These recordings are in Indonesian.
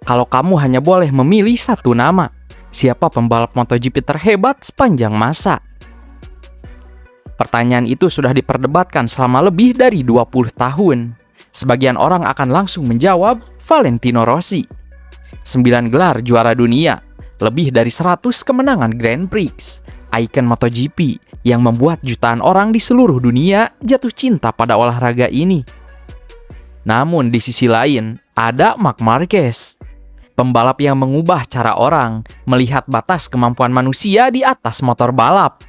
Kalau kamu hanya boleh memilih satu nama, siapa pembalap MotoGP terhebat sepanjang masa? Pertanyaan itu sudah diperdebatkan selama lebih dari 20 tahun. Sebagian orang akan langsung menjawab Valentino Rossi. 9 gelar juara dunia, lebih dari 100 kemenangan Grand Prix, ikon MotoGP yang membuat jutaan orang di seluruh dunia jatuh cinta pada olahraga ini. Namun di sisi lain, ada Marc Marquez, pembalap yang mengubah cara orang melihat batas kemampuan manusia di atas motor balap.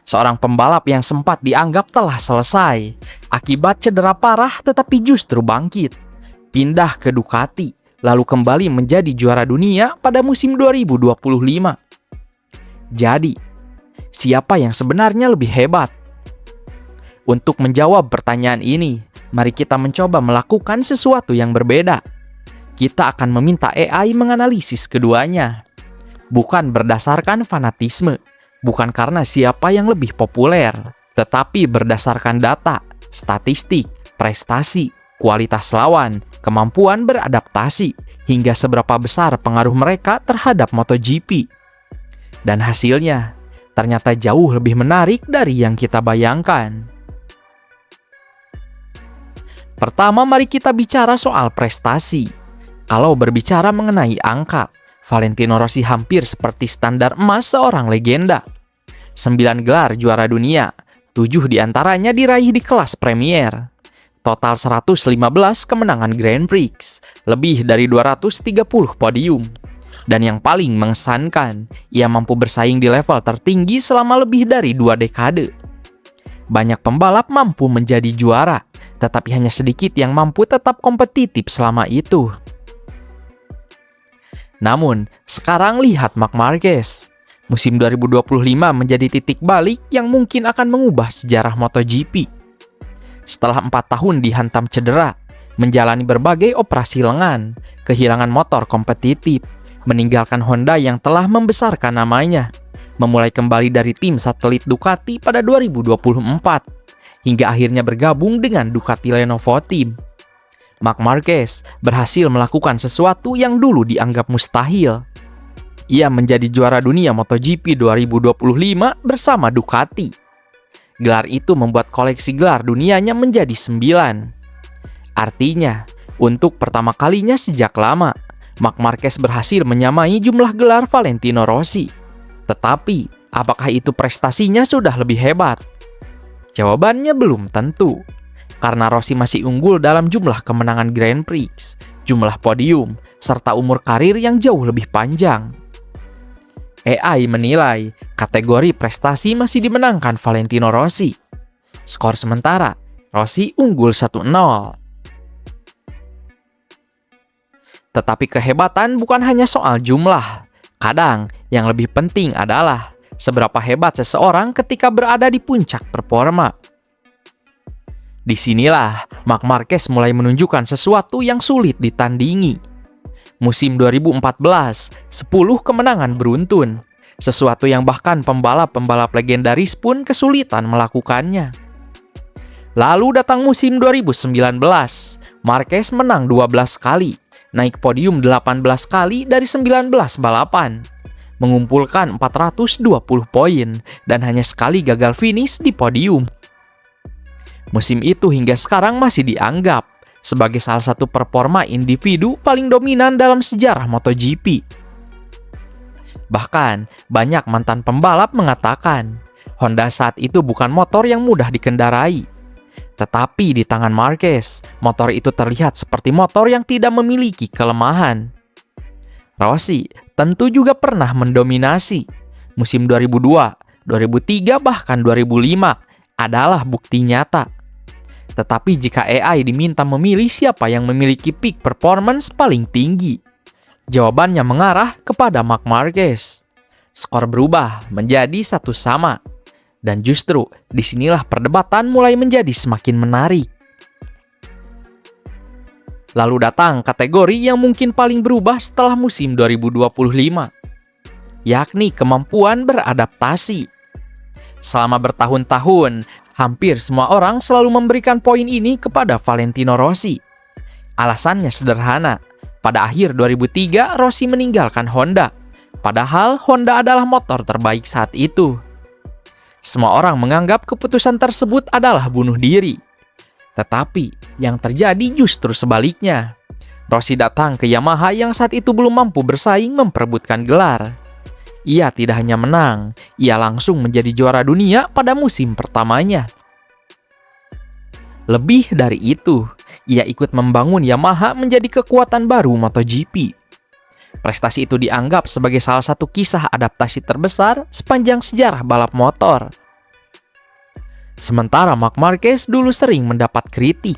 Seorang pembalap yang sempat dianggap telah selesai akibat cedera parah tetapi justru bangkit, pindah ke Ducati, lalu kembali menjadi juara dunia pada musim 2025. Jadi, siapa yang sebenarnya lebih hebat? Untuk menjawab pertanyaan ini, mari kita mencoba melakukan sesuatu yang berbeda. Kita akan meminta AI menganalisis keduanya. Bukan berdasarkan fanatisme, bukan karena siapa yang lebih populer, tetapi berdasarkan data, statistik, prestasi, kualitas lawan, kemampuan beradaptasi, hingga seberapa besar pengaruh mereka terhadap MotoGP. Dan hasilnya ternyata jauh lebih menarik dari yang kita bayangkan. Pertama, mari kita bicara soal prestasi. Kalau berbicara mengenai angka, Valentino Rossi hampir seperti standar emas seorang legenda. 9 gelar juara dunia, 7 diantaranya diraih di kelas Premier. Total 115 kemenangan Grand Prix, lebih dari 230 podium. Dan yang paling mengesankan, ia mampu bersaing di level tertinggi selama lebih dari 2 dekade. Banyak pembalap mampu menjadi juara, tetapi hanya sedikit yang mampu tetap kompetitif selama itu. Namun, sekarang lihat Marc Marquez. Musim 2025 menjadi titik balik yang mungkin akan mengubah sejarah MotoGP. Setelah 4 tahun dihantam cedera, menjalani berbagai operasi lengan, kehilangan motor kompetitif, meninggalkan Honda yang telah membesarkan namanya, memulai kembali dari tim satelit Ducati pada 2024, hingga akhirnya bergabung dengan Ducati Lenovo Team. Marc Marquez berhasil melakukan sesuatu yang dulu dianggap mustahil. Ia menjadi juara dunia MotoGP 2025 bersama Ducati. Gelar itu membuat koleksi gelar dunianya menjadi 9. Artinya, untuk pertama kalinya sejak lama, Marc Marquez berhasil menyamai jumlah gelar Valentino Rossi. Tetapi, apakah itu prestasinya sudah lebih hebat? Jawabannya belum tentu. Karena Rossi masih unggul dalam jumlah kemenangan Grand Prix, jumlah podium, serta umur karir yang jauh lebih panjang. AI menilai kategori prestasi masih dimenangkan Valentino Rossi. Skor sementara, Rossi unggul 1-0. Tetapi kehebatan bukan hanya soal jumlah. Kadang yang lebih penting adalah seberapa hebat seseorang ketika berada di puncak performa. Disinilah Marc Marquez mulai menunjukkan sesuatu yang sulit ditandingi. Musim 2014, 10 kemenangan beruntun, sesuatu yang bahkan pembalap-pembalap legendaris pun kesulitan melakukannya. Lalu datang musim 2019, Marquez menang 12 kali, naik podium 18 kali dari 19 balapan, mengumpulkan 420 poin, dan hanya sekali gagal finish di podium. Musim itu hingga sekarang masih dianggap sebagai salah satu performa individu paling dominan dalam sejarah MotoGP. Bahkan, banyak mantan pembalap mengatakan, Honda saat itu bukan motor yang mudah dikendarai. Tetapi di tangan Marquez, motor itu terlihat seperti motor yang tidak memiliki kelemahan. Rossi tentu juga pernah mendominasi. Musim 2002, 2003, bahkan 2005 adalah bukti nyata. Tetapi jika AI diminta memilih siapa yang memiliki peak performance paling tinggi, jawabannya mengarah kepada Marc Marquez. Skor berubah menjadi 1-1. Dan justru disinilah perdebatan mulai menjadi semakin menarik. Lalu datang kategori yang mungkin paling berubah setelah musim 2025, yakni kemampuan beradaptasi. Selama bertahun-tahun, hampir semua orang selalu memberikan poin ini kepada Valentino Rossi. Alasannya sederhana, Pada akhir 2003, Rossi meninggalkan Honda. Padahal Honda adalah motor terbaik saat itu. Semua orang menganggap keputusan tersebut adalah bunuh diri. Tetapi yang terjadi justru sebaliknya. Rossi datang ke Yamaha yang saat itu belum mampu bersaing memperebutkan gelar. Ia tidak hanya menang, ia langsung menjadi juara dunia pada musim pertamanya. Lebih dari itu, ia ikut membangun Yamaha menjadi kekuatan baru MotoGP. Prestasi itu dianggap sebagai salah satu kisah adaptasi terbesar sepanjang sejarah balap motor. Sementara Marc Marquez dulu sering mendapat kritik.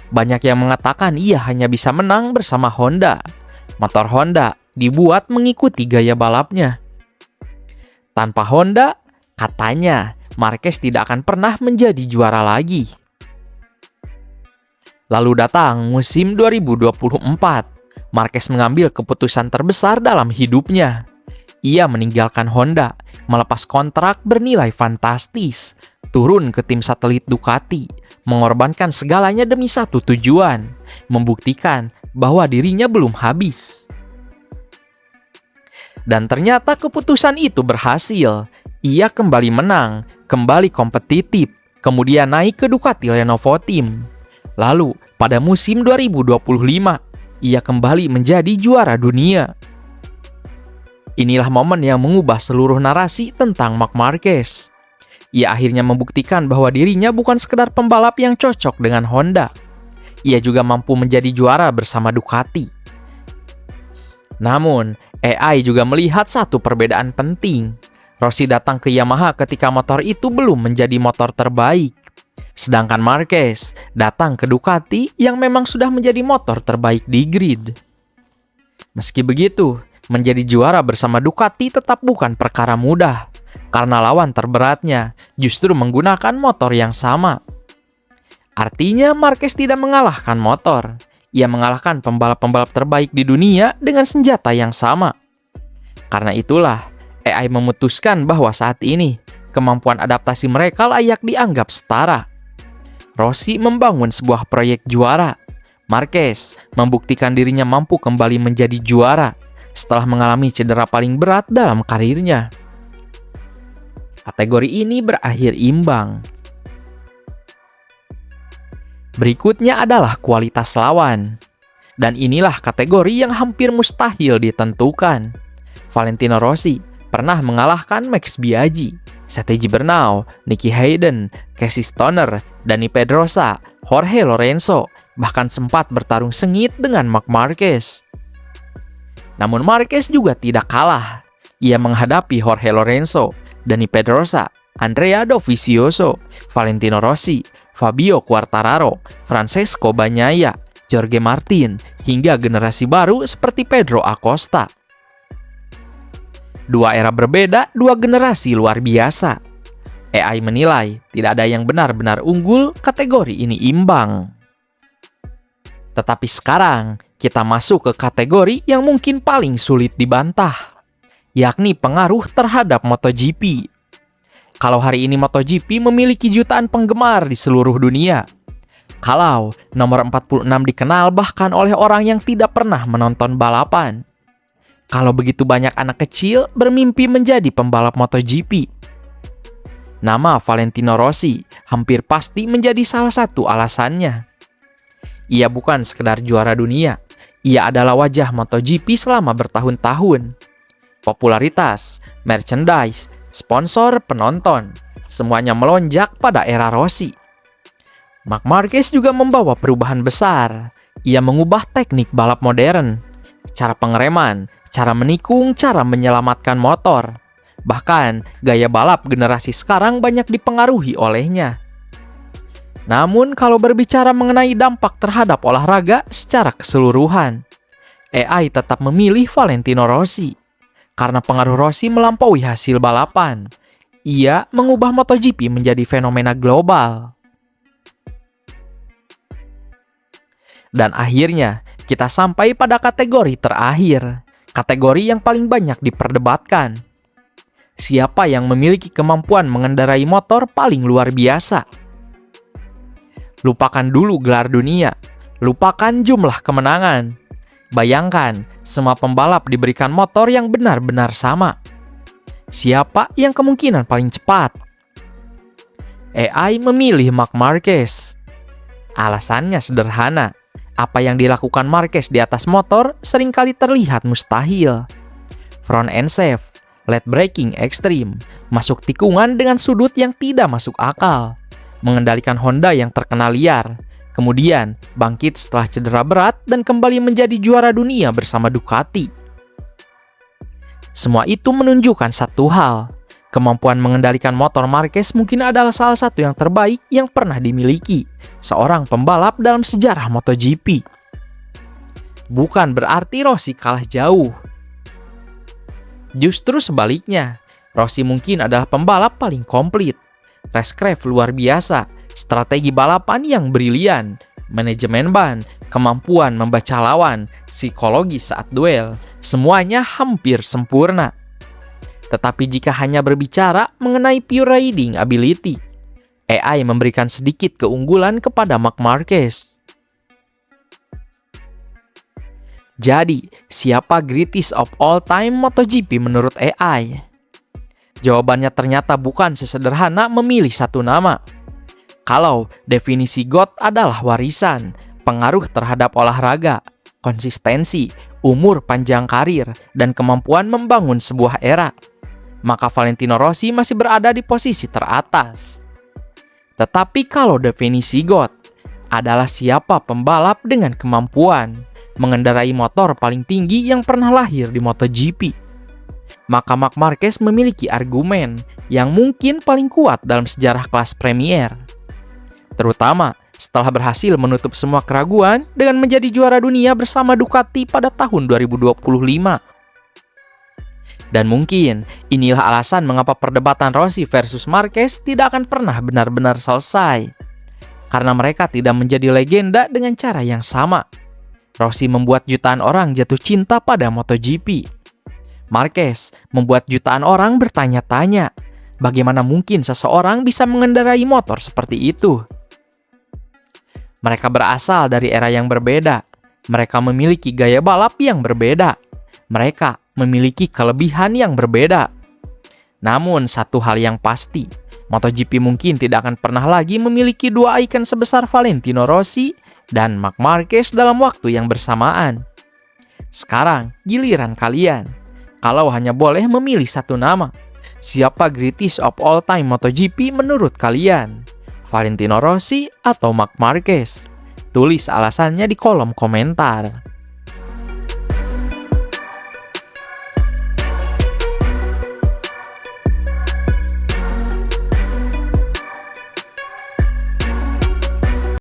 Banyak yang mengatakan ia hanya bisa menang bersama Honda. Motor Honda dibuat mengikuti gaya balapnya. Tanpa Honda, katanya Marquez tidak akan pernah menjadi juara lagi. Lalu datang musim 2024. Marquez mengambil keputusan terbesar dalam hidupnya. Ia meninggalkan Honda, melepas kontrak bernilai fantastis, turun ke tim satelit Ducati, mengorbankan segalanya demi satu tujuan, membuktikan bahwa dirinya belum habis. Dan ternyata keputusan itu berhasil. Ia kembali menang, kembali kompetitif, kemudian naik ke Ducati Lenovo Team. Lalu, pada musim 2025, ia kembali menjadi juara dunia. Inilah momen yang mengubah seluruh narasi tentang Marc Marquez. Ia akhirnya membuktikan bahwa dirinya bukan sekedar pembalap yang cocok dengan Honda. Ia juga mampu menjadi juara bersama Ducati. Namun, AI juga melihat satu perbedaan penting. Rossi datang ke Yamaha ketika motor itu belum menjadi motor terbaik. Sedangkan Marquez datang ke Ducati yang memang sudah menjadi motor terbaik di grid. Meski begitu, menjadi juara bersama Ducati tetap bukan perkara mudah, karena lawan terberatnya justru menggunakan motor yang sama. Artinya Marquez tidak mengalahkan motor, ia mengalahkan pembalap-pembalap terbaik di dunia dengan senjata yang sama. Karena itulah, AI memutuskan bahwa saat ini, kemampuan adaptasi mereka layak dianggap setara. Rossi membangun sebuah proyek juara. Marquez membuktikan dirinya mampu kembali menjadi juara setelah mengalami cedera paling berat dalam karirnya. Kategori ini berakhir imbang. Berikutnya adalah kualitas lawan. Dan inilah kategori yang hampir mustahil ditentukan. Valentino Rossi pernah mengalahkan Max Biaggi, Sete Gibernau, Nicky Hayden, Casey Stoner, Dani Pedrosa, Jorge Lorenzo, bahkan sempat bertarung sengit dengan Marc Marquez. Namun Marquez juga tidak kalah. Ia menghadapi Jorge Lorenzo, Dani Pedrosa, Andrea Dovizioso, Valentino Rossi, Fabio Quartararo, Francesco Bagnaia, Jorge Martin, hingga generasi baru seperti Pedro Acosta. Dua era berbeda, dua generasi luar biasa. AI menilai tidak ada yang benar-benar unggul, kategori ini imbang. Tetapi sekarang, kita masuk ke kategori yang mungkin paling sulit dibantah, yakni pengaruh terhadap MotoGP. Kalau hari ini MotoGP memiliki jutaan penggemar di seluruh dunia, kalau nomor 46 dikenal bahkan oleh orang yang tidak pernah menonton balapan, kalau begitu banyak anak kecil bermimpi menjadi pembalap MotoGP, nama Valentino Rossi hampir pasti menjadi salah satu alasannya. Ia bukan sekedar juara dunia, ia adalah wajah MotoGP selama bertahun-tahun. Popularitas, merchandise, sponsor, penonton, semuanya melonjak pada era Rossi. Marc Marquez juga membawa perubahan besar. Ia mengubah teknik balap modern, cara pengereman, cara menikung, cara menyelamatkan motor. Bahkan, gaya balap generasi sekarang banyak dipengaruhi olehnya. Namun, kalau berbicara mengenai dampak terhadap olahraga secara keseluruhan, AI tetap memilih Valentino Rossi. Karena pengaruh Rossi melampaui hasil balapan, ia mengubah MotoGP menjadi fenomena global. Dan akhirnya, kita sampai pada kategori terakhir, kategori yang paling banyak diperdebatkan. Siapa yang memiliki kemampuan mengendarai motor paling luar biasa? Lupakan dulu gelar dunia, lupakan jumlah kemenangan. Bayangkan, semua pembalap diberikan motor yang benar-benar sama. Siapa yang kemungkinan paling cepat? AI memilih Marc Marquez. Alasannya sederhana. Apa yang dilakukan Marquez di atas motor seringkali terlihat mustahil. Front end safe, late braking ekstrim, masuk tikungan dengan sudut yang tidak masuk akal, mengendalikan Honda yang terkenal liar, kemudian bangkit setelah cedera berat dan kembali menjadi juara dunia bersama Ducati. Semua itu menunjukkan satu hal, kemampuan mengendalikan motor Marquez mungkin adalah salah satu yang terbaik yang pernah dimiliki seorang pembalap dalam sejarah MotoGP. Bukan berarti Rossi kalah jauh. Justru sebaliknya, Rossi mungkin adalah pembalap paling komplit. Racecraft luar biasa, strategi balapan yang brilian, manajemen ban, kemampuan membaca lawan, psikologi saat duel, semuanya hampir sempurna. Tetapi jika hanya berbicara mengenai pure riding ability, AI memberikan sedikit keunggulan kepada Marc Marquez. Jadi, siapa greatest of all time MotoGP menurut AI? Jawabannya ternyata bukan sesederhana memilih satu nama. Kalau definisi GOAT adalah warisan, pengaruh terhadap olahraga, konsistensi, umur panjang karir, dan kemampuan membangun sebuah era, maka Valentino Rossi masih berada di posisi teratas. Tetapi kalau definisi GOAT adalah siapa pembalap dengan kemampuan mengendarai motor paling tinggi yang pernah lahir di MotoGP, maka Marc Marquez memiliki argumen yang mungkin paling kuat dalam sejarah kelas Premier. Terutama setelah berhasil menutup semua keraguan dengan menjadi juara dunia bersama Ducati pada tahun 2025. Dan mungkin inilah alasan mengapa perdebatan Rossi versus Marquez tidak akan pernah benar-benar selesai. Karena mereka tidak menjadi legenda dengan cara yang sama. Rossi membuat jutaan orang jatuh cinta pada MotoGP. Marquez membuat jutaan orang bertanya-tanya, bagaimana mungkin seseorang bisa mengendarai motor seperti itu? Mereka berasal dari era yang berbeda. Mereka memiliki gaya balap yang berbeda. Mereka memiliki kelebihan yang berbeda. Namun satu hal yang pasti, MotoGP mungkin tidak akan pernah lagi memiliki dua ikon sebesar Valentino Rossi dan Marc Marquez dalam waktu yang bersamaan. Sekarang giliran kalian. Kalau hanya boleh memilih satu nama, siapa greatest of all time MotoGP menurut kalian? Valentino Rossi atau Marc Marquez? Tulis alasannya di kolom komentar.